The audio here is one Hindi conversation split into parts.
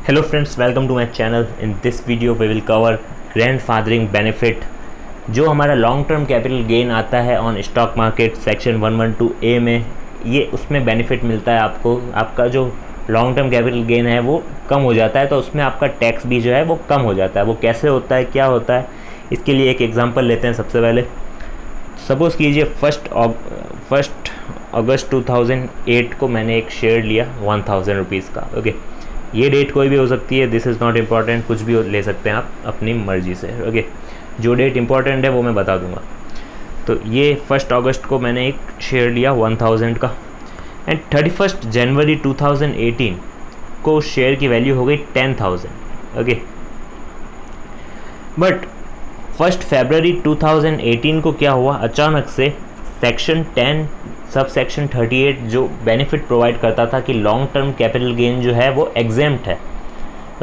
Hello friends, welcome to my channel. In this video we will cover grandfathering benefit. जो हमारा लॉन्ग टर्म कैपिटल गेन आता है on stock market section 112A में, ये उसमें बेनिफिट मिलता है आपको। आपका जो लॉन्ग टर्म कैपिटल गेन है वो कम हो जाता है, तो उसमें आपका टैक्स भी जो है वो कम हो जाता है। वो कैसे होता है, क्या होता है, इसके लिए एक एग्जांपल लेते हैं। सबसे पहले सपोज़ कीजिए फर्स्ट अगस्त 2008 को मैंने एक शेयर लिया 1000 रुपीज़ का। ओके, ये डेट कोई भी हो सकती है, दिस इज़ नॉट इम्पॉर्टेंट, कुछ भी ले सकते हैं आप अपनी मर्ज़ी से। ओके, जो डेट इम्पॉर्टेंट है वो मैं बता दूंगा। तो ये 1 अगस्त को मैंने एक शेयर लिया 1000 का, एंड 31 जनवरी 2018 को शेयर की वैल्यू हो गई 10,000। ओके, बट 1 फरवरी 2018 को क्या हुआ, अचानक से सेक्शन 10 सब सेक्शन 38 जो बेनिफिट प्रोवाइड करता था कि लॉन्ग टर्म कैपिटल गेन जो है वो एग्जेम्प्ट है।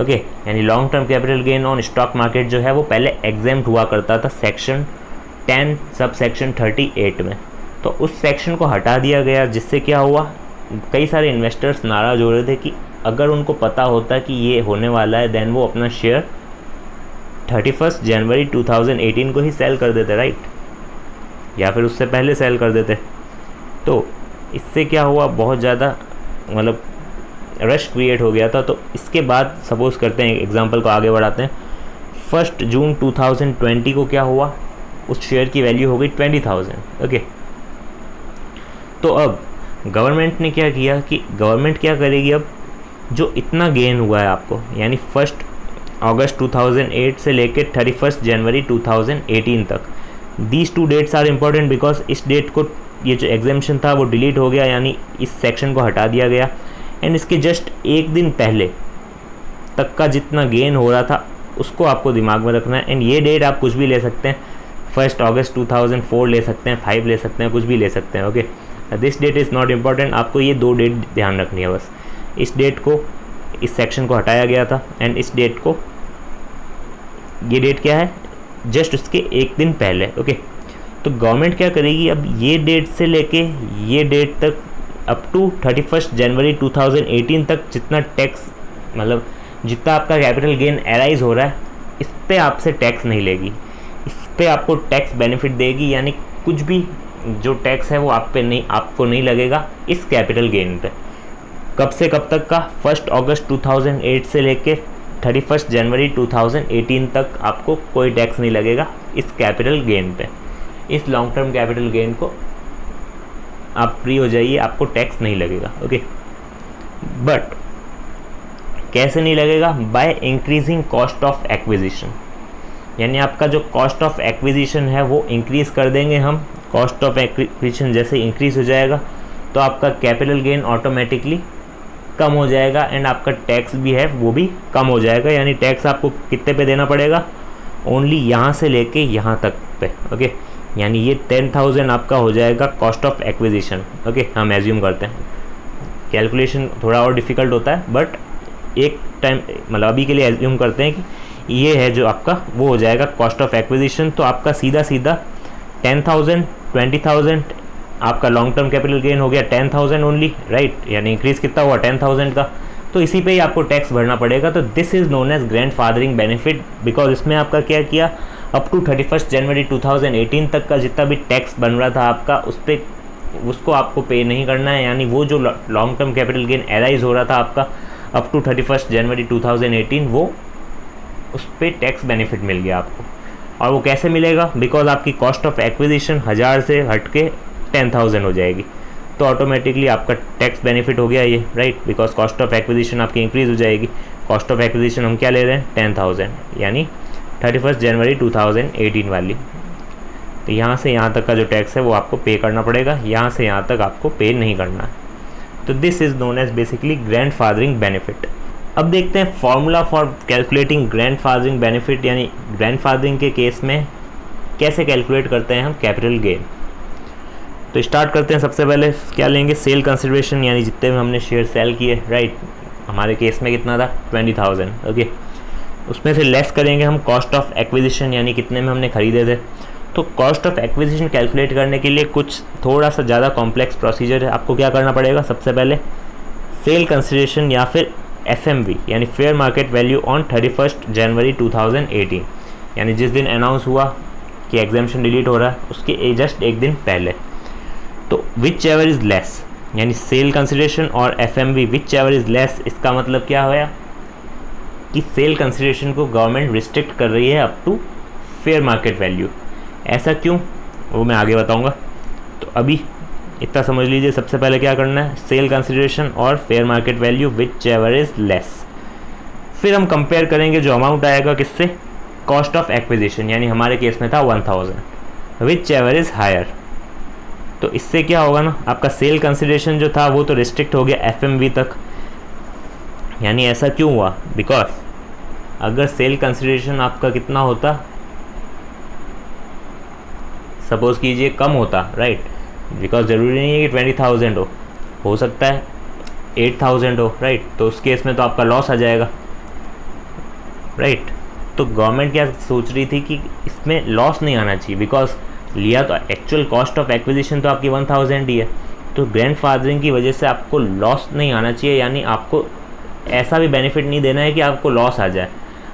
ओके, यानी long term capital gain on stock market जो है वो पहले एग्जेम्प्ट हुआ करता था सेक्शन 10 सब सेक्शन 38 में। तो उस सेक्शन को हटा दिया गया, जिससे क्या हुआ, कई सारे इन्वेस्टर्स नाराज़ हो रहे थे कि अगर उनको पता होता कि ये होने वाला है, देन वो अपना शेयर 31 जनवरी 2018 को ही सेल कर देते, राइट, या फिर उससे पहले सेल कर देते। तो इससे क्या हुआ, बहुत ज़्यादा मतलब रश क्रिएट हो गया था। तो इसके बाद सपोज़ करते हैं, एग्जांपल को आगे बढ़ाते हैं, 1 जून 2020 को क्या हुआ, उस शेयर की वैल्यू हो गई 20,000। ओके, तो अब गवर्नमेंट ने क्या किया कि गवर्नमेंट क्या करेगी, अब जो इतना गेन हुआ है आपको, यानी 1 अगस्त 2008 से लेकर 31 जनवरी 2018 तक, these 2 dates are important because इस डेट को ये जो एग्जेम्पशन था वो डिलीट हो गया, यानी इस सेक्शन को हटा दिया गया। एंड इसके जस्ट एक दिन पहले तक का जितना गेन हो रहा था उसको आपको दिमाग में रखना है। एंड ये डेट आप कुछ भी ले सकते हैं, 1 अगस्त 2004 ले सकते हैं, 5 ले सकते हैं, कुछ भी ले सकते हैं। Okay, this that is not important, आपको ये 2 डेट ध्यान रखनी है बस। इस डेट को, इस सेक्शन को हटाया गया था, एंड इस डेट को, ये डेट क्या है, जस्ट उसके एक दिन पहले। ओके, तो गवर्नमेंट क्या करेगी, अब ये डेट से लेके ये डेट तक अप टू 31 जनवरी 2018 तक जितना टैक्स, मतलब जितना आपका कैपिटल गेन एराइज हो रहा है, इस पे आपसे टैक्स नहीं लेगी, इस पे आपको टैक्स बेनिफिट देगी। यानी कुछ भी जो टैक्स है वो आपको नहीं लगेगा इस कैपिटल गेन पे। कब से कब तक का, 1 अगस्त 2008 से लेके 31 जनवरी 2018 तक आपको कोई टैक्स नहीं लगेगा इस कैपिटल गेन पे। इस लॉन्ग टर्म कैपिटल गेन को आप फ्री हो जाइए, आपको टैक्स नहीं लगेगा। ओके, बट कैसे नहीं लगेगा, by increasing cost of acquisition, यानी आपका जो कॉस्ट ऑफ एक्विजिशन है वो इंक्रीज़ कर देंगे हम। कॉस्ट ऑफ एक्विजिशन जैसे इंक्रीज़ हो जाएगा तो आपका कैपिटल गेन ऑटोमेटिकली कम हो जाएगा, एंड आपका टैक्स भी है वो भी कम हो जाएगा। यानी टैक्स आपको कितने पे देना पड़ेगा, ओनली यहाँ से लेके यहाँ तक पे। ओके, यानी ये 10,000 आपका हो जाएगा कॉस्ट ऑफ एक्विजिशन। ओके, हम एज्यूम करते हैं, कैलकुलेशन थोड़ा और डिफ़िकल्ट होता है, बट एक टाइम मतलब अभी के लिए एज्यूम करते हैं कि ये है जो आपका वो हो जाएगा कॉस्ट ऑफ एक्विजिशन। तो आपका सीधा 10,000 20,000 आपका लॉन्ग टर्म कैपिटल गेन हो गया 10,000 ओनली, राइट, यानी इंक्रीज़ कितना हुआ 10,000 का, तो इसी पे ही आपको टैक्स भरना पड़ेगा। तो this is known as grandfathering benefit, because इसमें आपका क्या किया, अप टू 31 जनवरी 2018 तक का जितना भी टैक्स बन रहा था आपका, उसको आपको पे नहीं करना है। यानी वो जो long term capital gain arise हो रहा था आपका अप टू 31 जनवरी 2018, वो उस पर टैक्स बेनिफिट मिल गया आपको। और वो कैसे मिलेगा, बिकॉज आपकी कॉस्ट ऑफ एक्विजिशन 1000 से हट के 10,000 हो जाएगी, तो ऑटोमेटिकली आपका टैक्स बेनिफिट हो गया ये, right, because cost of acquisition आपकी इंक्रीज़ हो जाएगी। कॉस्ट ऑफ एक्विजिशन हम क्या ले रहे हैं, 10,000, यानी 31 जनवरी 2018 वाली। तो यहाँ से यहाँ तक का जो टैक्स है वो आपको पे करना पड़ेगा, यहाँ से यहाँ तक आपको पे नहीं करना है। तो this is known as basically grandfathering benefit. अब देखते हैं formula for calculating grandfathering benefit, यानी ग्रैंडफादरिंग के केस में कैसे कैलकुलेट करते हैं हम कैपिटल गेन। तो स्टार्ट करते हैं, सबसे पहले क्या लेंगे, सेल कंसिडरेशन, यानी जितने में हमने शेयर सेल किए, राइट, हमारे केस में कितना था 20,000। ओके, उसमें से लेस करेंगे हम कॉस्ट ऑफ एक्विजिशन, यानी कितने में हमने खरीदे थे। तो कॉस्ट ऑफ एक्विजिशन कैलकुलेट करने के लिए कुछ थोड़ा सा ज़्यादा कॉम्प्लेक्स प्रोसीजर है। आपको क्या करना पड़ेगा, सबसे पहले सेल कंसिडरेशन या फिर FMV यानी फेयर मार्केट वैल्यू ऑन 31 जनवरी 2018, यानी जिस दिन अनाउंस हुआ कि एग्जामेशन डिलीट हो रहा है उसके जस्ट एक दिन पहले। तो विच एवर इज़ लेस यानी सेल कंसिडरेशन और FMV whichever is less, इसका मतलब क्या होया कि सेल कंसिडरेशन को गवर्नमेंट रिस्ट्रिक्ट कर रही है up to fair market value. ऐसा क्यों वो मैं आगे बताऊंगा। तो अभी इतना समझ लीजिए, सबसे पहले क्या करना है, सेल कंसिडरेशन और fair market value which ever is less. फिर हम कंपेयर करेंगे जो अमाउंट आएगा किससे, कॉस्ट ऑफ एक्विजिशन, यानी हमारे केस में था 1000, विच एवर इज़ हायर। तो इससे क्या होगा ना, आपका सेल कंसिडरेशन जो था वो तो रिस्ट्रिक्ट हो गया FMV तक। यानी ऐसा क्यों हुआ, बिकॉज अगर सेल कंसिडरेशन आपका कितना होता, सपोज कीजिए कम होता, राइट, बिकॉज ज़रूरी नहीं है कि 20,000 हो सकता है 8,000 हो, राइट, तो उस केस में तो आपका लॉस आ जाएगा, राइट। तो गवर्नमेंट क्या सोच रही थी कि इसमें लॉस नहीं आना चाहिए, बिकॉज लिया तो एक्चुअल कॉस्ट ऑफ एक्विजिशन तो आपकी 1000 ही है, तो ग्रैंडफादरिंग की वजह से आपको लॉस नहीं आना चाहिए, यानी आपको ऐसा भी बेनिफिट नहीं देना है कि आपको लॉस आ जाए,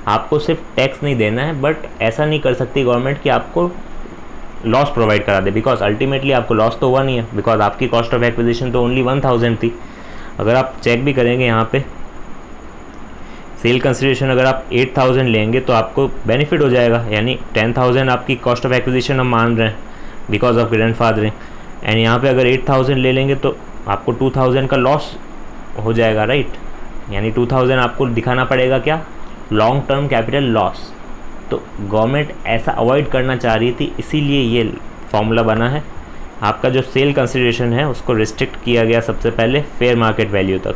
आपको सिर्फ टैक्स नहीं देना है, बट ऐसा नहीं कर सकती गवर्नमेंट कि आपको लॉस प्रोवाइड करा दे, बिकॉज अल्टीमेटली आपको लॉस तो हुआ नहीं है, बिकॉज आपकी कॉस्ट ऑफ एक्विजिशन तो ओनली 1000 थी। अगर आप चेक भी करेंगे यहाँ पे सेल कंसिडरेशन अगर आप 8000 लेंगे तो आपको बेनिफिट हो जाएगा, यानी 10,000 आपकी कॉस्ट ऑफ एक्विजिशन हम मान रहे हैं बिकॉज ऑफ ग्रैंडफादरिंग, एंड यहाँ पे अगर 8000 ले लेंगे तो आपको 2000 का लॉस हो जाएगा, राइट, यानी 2000 आपको दिखाना पड़ेगा क्या, लॉन्ग टर्म कैपिटल लॉस। तो गवर्नमेंट ऐसा अवॉइड करना चाह रही थी, इसीलिए ये फॉर्मूला बना है। आपका जो सेल कंसिडरेशन है उसको रिस्ट्रिक्ट किया गया सबसे पहले फेयर मार्केट वैल्यू तक,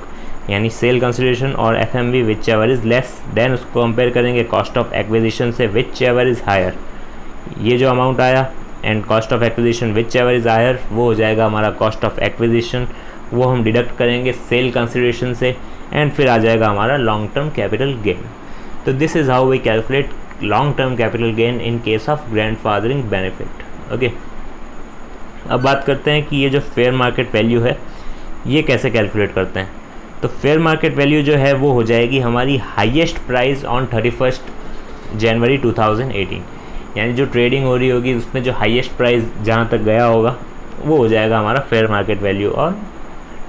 यानी सेल कंसिडरेशन और FMV whichever is less, then उसको कंपेयर करेंगे कॉस्ट ऑफ एक्विजिशन से विच एवर इज़ हायर। ये जो अमाउंट आया and cost of acquisition whichever is higher, वो हो जाएगा हमारा कॉस्ट ऑफ एक्विजिशन, वो हम डिडक्ट करेंगे सेल कंसिडरेशन से, एंड फिर आ जाएगा हमारा लॉन्ग टर्म कैपिटल गेन। तो this is how we calculate long term capital gain in case of grandfathering benefit. Okay, अब बात करते हैं कि ये जो फेयर मार्केट वैल्यू है ये कैसे कैलकुलेट करते हैं। तो फेयर मार्केट वैल्यू जो है वो हो जाएगी हमारी हाईएस्ट प्राइस ऑन 31 जनवरी 2018, यानी जो ट्रेडिंग हो रही होगी उसमें जो हाईएस्ट प्राइस जहाँ तक गया होगा वो हो जाएगा हमारा fair market value on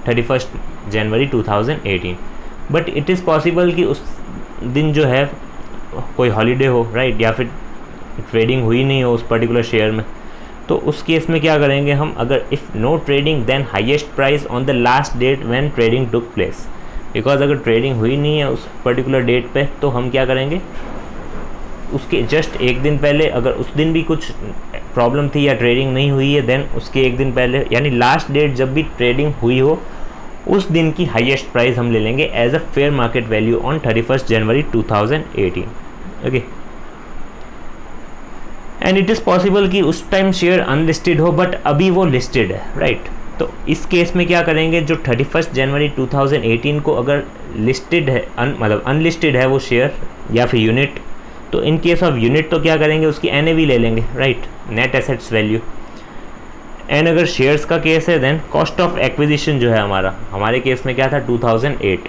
31 January 2018। But it is possible कि उस दिन जो है कोई हॉलीडे हो, राइट, या फिर ट्रेडिंग हुई नहीं हो उस पर्टिकुलर शेयर में, तो उस केस में क्या करेंगे हम, अगर if no trading then highest price on the last date when trading took place, because अगर ट्रेडिंग हुई नहीं है उस पर्टिकुलर डेट पे तो हम क्या करेंगे, उसके जस्ट एक दिन पहले, अगर उस दिन भी कुछ प्रॉब्लम थी या ट्रेडिंग नहीं हुई है, देन उसके एक दिन पहले यानी लास्ट डेट जब भी ट्रेडिंग हुई हो उस दिन की हाईएस्ट प्राइस हम ले लेंगे as a fair market value on 31 January 2018। Okay, and it is possible कि उस टाइम शेयर अनलिस्टेड हो बट अभी वो लिस्टेड है, राइट। तो इस केस में क्या करेंगे, जो 31 जनवरी 2018 को अगर लिस्टेड है मतलब अनलिस्टेड है वो शेयर या फिर यूनिट, तो इन केस ऑफ यूनिट तो क्या करेंगे, उसकी NAV ले लेंगे, right, net assets value. And अगर शेयर्स का केस है देन कॉस्ट ऑफ एक्विजिशन जो है हमारे केस में क्या था 2008,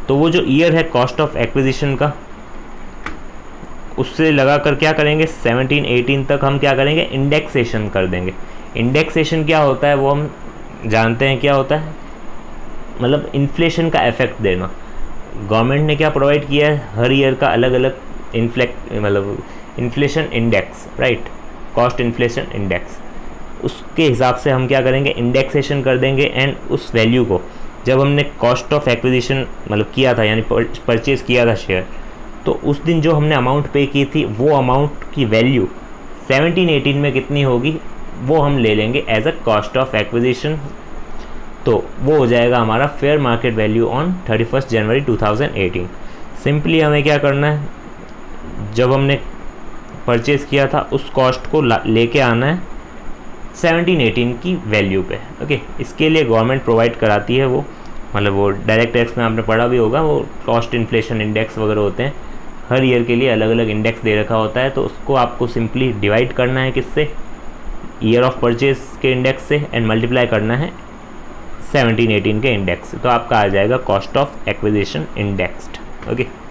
तो वो जो ईयर है कॉस्ट ऑफ एक्विजिशन का उससे लगा कर क्या करेंगे 17-18 तक हम क्या करेंगे, इंडेक्सेशन कर देंगे। इंडेक्सेशन क्या होता है वो हम जानते हैं क्या होता है, मतलब इन्फ्लेशन का इफेक्ट देना। गवर्नमेंट ने क्या प्रोवाइड किया है, हर ईयर का अलग अलग मतलब inflation index, right, cost inflation index, उसके हिसाब से हम क्या करेंगे, इंडेक्सेशन कर देंगे। एंड उस वैल्यू को जब हमने कॉस्ट ऑफ एक्विजिशन मतलब किया था यानी परचेज़ किया था शेयर, तो उस दिन जो हमने अमाउंट पे की थी वो अमाउंट की वैल्यू 17-18 में कितनी होगी वो हम ले लेंगे as a cost of acquisition. तो वो हो जाएगा हमारा fair market value on 31 January 2018। Simply हमें क्या करना है, जब हमने परचेज़ किया था उस कॉस्ट को लेके आना है 17-18 की वैल्यू पे। ओके, इसके लिए गवर्नमेंट प्रोवाइड कराती है वो, मतलब वो डायरेक्ट टैक्स में आपने पढ़ा भी होगा, वो कॉस्ट इन्फ्लेशन इंडेक्स वगैरह होते हैं, हर ईयर के लिए अलग अलग इंडेक्स दे रखा होता है। तो उसको आपको सिंपली डिवाइड करना है किससे, ईयर ऑफ परचेज के इंडेक्स से, एंड मल्टीप्लाई करना है 17-18 के इंडेक्स, तो आपका आ जाएगा cost of acquisition indexed. Okay.